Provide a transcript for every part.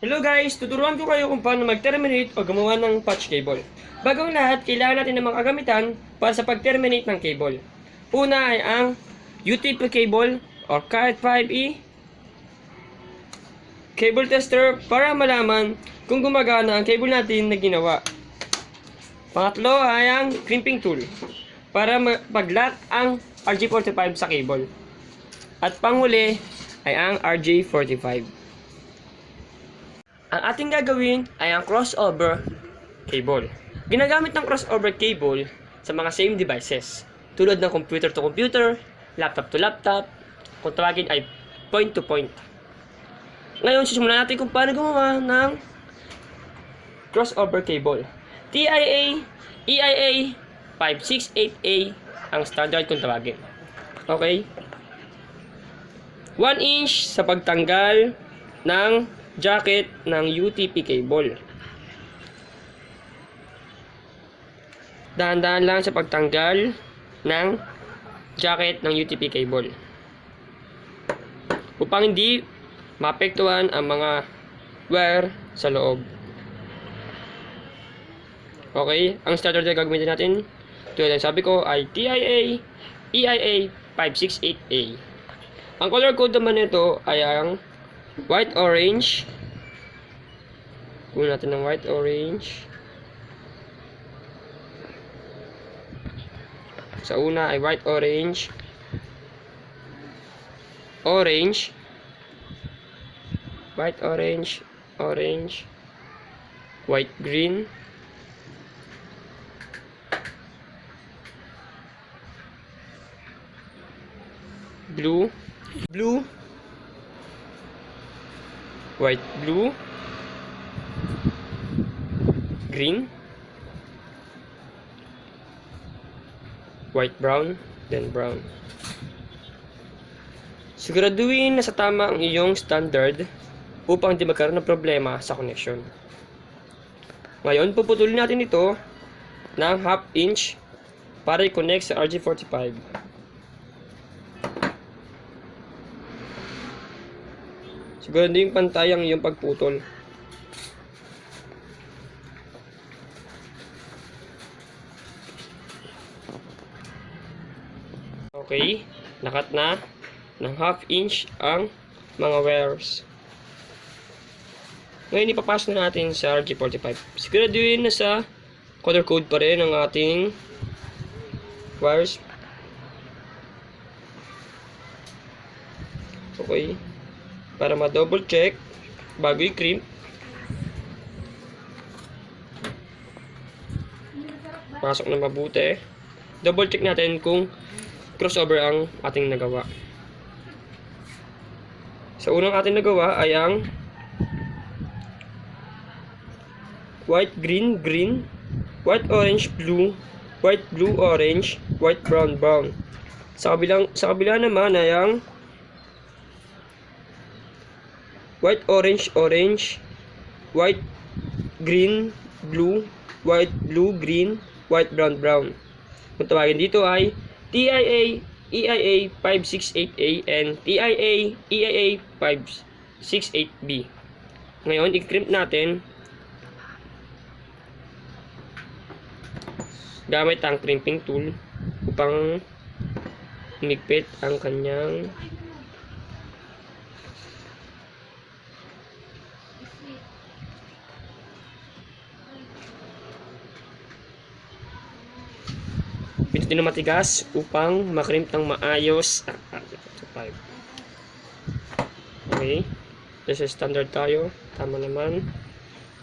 Hello guys! Tuturuan ko kayo kung paano mag-terminate o gumawa ng patch cable. Bago ang lahat, kailangan natin ng mga kagamitan para sa pag-terminate ng cable. Una ay ang UTP cable o Cat 5E cable tester para malaman kung gumagana ang cable natin na ginawa. Pangatlo ay ang crimping tool para pag-lock ang RJ45 sa cable. At panghuli ay ang RJ45. Ang ating gagawin ay ang crossover cable. Ginagamit ng crossover cable sa mga same devices, tulad ng computer to computer, laptop to laptop, kung tawagin ay point to point. Ngayon, sisimulan natin kung paano gumawa ng crossover cable. TIA, EIA, 568A ang standard kung tawagin. Okay? 1 inch sa pagtanggal ng jacket ng UTP cable. Dahan-dahan lang sa pagtanggal ng jacket ng UTP cable upang hindi maapektuhan ang mga wire sa loob. Okay, ang starter na gagamitin natin, tulad ng sabi ko, ay TIA EIA 568A. Ang color code naman nito ay ang white orange. Kunin natin ng white orange. Sa una ay white orange, orange, white orange, orange, white green, blue, blue, white blue, green, white brown, then brown. Siguraduhin na sa tama ang iyong standard upang di magkaroon ng problema sa connection. Ngayon, puputulin natin ito ng 1/2 inch para i-connect sa RJ45. Siguraduhin pantay ang iyong pagputol. Okay, nakat na ng 1/2 inch ang mga wires. Ngayon ipapasok na natin sa RJ45. Siguraduhin na sa color code pa rin ang ating wires. Okay, para ma-double check bago i-crimp. Pasok na mabuti. Double check natin kung crossover ang ating nagawa. Sa unang ating nagawa ay ang white green green, white orange blue, white blue orange, white brown brown. Sa kabila naman ay ang white orange orange, white green blue, white blue green, white brown brown. Kung tawagin dito ay TIA EIA 568A and TIA EIA 568B. Ngayon, i-crimp natin gamit ang crimping tool upang humigpit ang kanyang pindutin na matigas upang makrimp ng maayos. Okay, this is standard tayo, tama naman.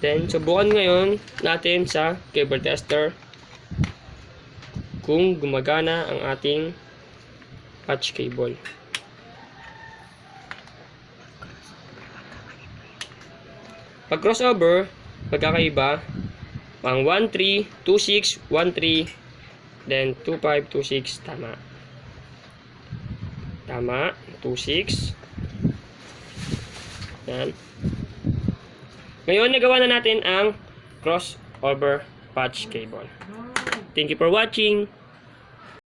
Then subukan ngayon natin sa cable tester kung gumagana ang ating patch cable. Pag crossover, magkakaiba ang 13, 26, 13, then 2526, tama. Tama, 26. Yan. Ngayon, nagawa na natin ang crossover patch cable. Thank you for watching.